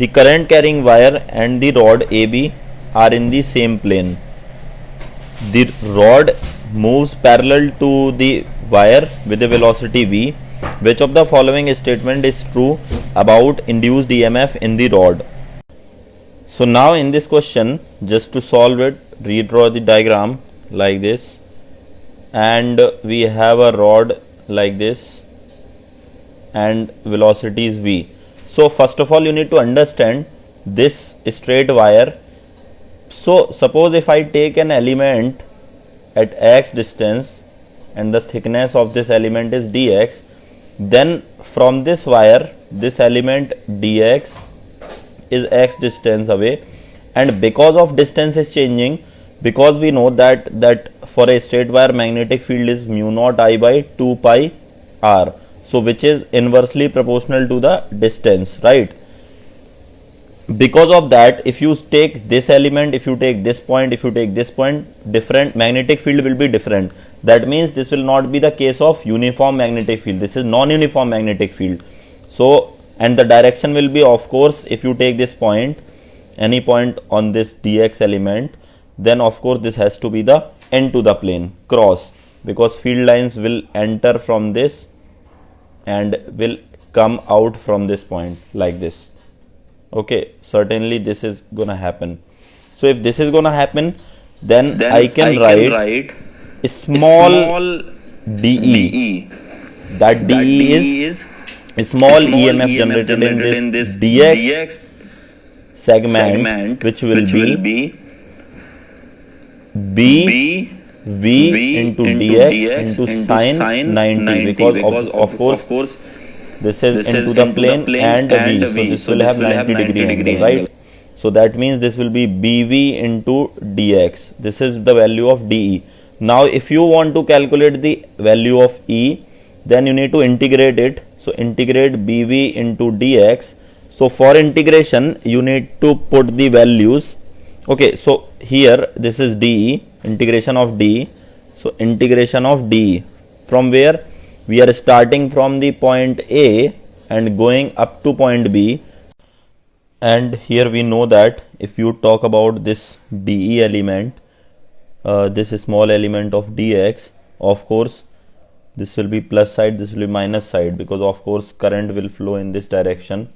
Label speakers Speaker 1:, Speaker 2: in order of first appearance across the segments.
Speaker 1: The current carrying wire and the rod AB are in the same plane. The rod moves parallel to the wire with a velocity v. Which of the following statement is true about induced EMF in the rod? So now in this question, just to solve it, redraw the diagram like this, and we have a rod like this and velocity is v. So first of all you need to understand this straight wire. So suppose if I take an element at x distance and the thickness of this element is dx, then from this wire this element dx is x distance away, and because of distance is changing, because we know that for a straight wire magnetic field is mu naught I by 2 pi r, so which is inversely proportional to the distance, right? Because of that, if you take this element, if you take this point, if you take this point, different magnetic field will be different. That means this will not be the case of uniform magnetic field. This is non-uniform magnetic field. So, and the direction will be, of course, if you take this point, any point on this dx element, then of course this has to be the end to the plane, cross, because field lines will enter from this and will come out from this point like this. Okay, certainly this is gonna happen. So if this is gonna happen, then I can write a small de. That de is a small EMF generated in this dx segment, which will be b v into dx into sine 90, because of course this is into the plane and v, so this will have 90 degree angle, right? So that means this will be bv into dx. This is the value of de. Now if you want to calculate the value of e, then you need to integrate it. So integrate bv into dx. So for integration you need to put the values. Okay, so here this is de, integration of d. So integration of d from where? We are starting from the point A and going up to point B, and here we know that if you talk about this dE element, this small element of dx, of course this will be plus side, this will be minus side, because of course current will flow in this direction.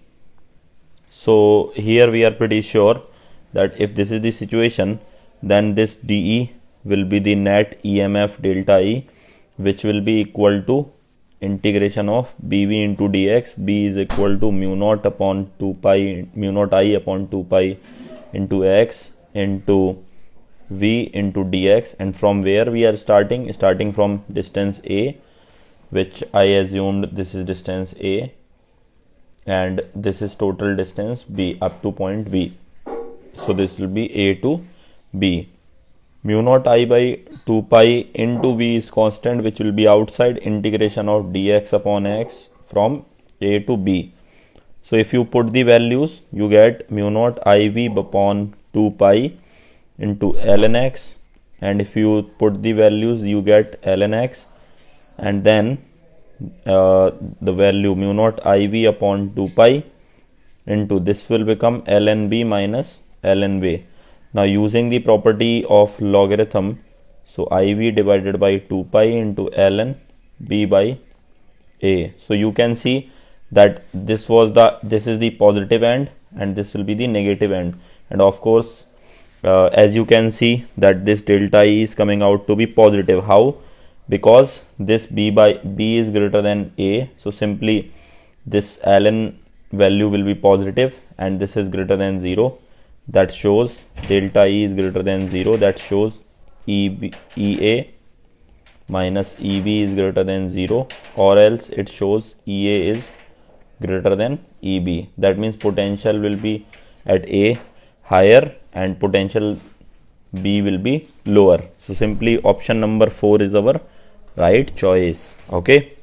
Speaker 1: So here we are pretty sure that if this is the situation, then this dE will be the net EMF delta E, which will be equal to integration of bv into dx. B is equal to mu naught upon 2 pi, mu naught I upon 2 pi into x into v into dx, and from where we are starting from distance a, which I assumed this is distance a, and this is total distance b up to point B. So this will be a to b. Mu naught I by 2 pi into v is constant, which will be outside, integration of dx upon x from a to b. So if you put the values, you get mu naught IV upon 2 pi into ln x, and if you put the values you get ln x, and then the value mu naught IV upon 2 pi into this will become ln b minus ln v. Now using the property of logarithm, so IV divided by 2 pi into ln b by a. So you can see that this is the positive end and this will be the negative end, and of course as you can see that this delta E is coming out to be positive. How? Because this b is greater than a, so simply this ln value will be positive and this is greater than 0. That shows delta E is greater than 0. That shows EA minus EB is greater than 0, or else it shows EA is greater than EB. That means potential will be at A higher and potential B will be lower. So simply option number 4 is our right choice. Okay.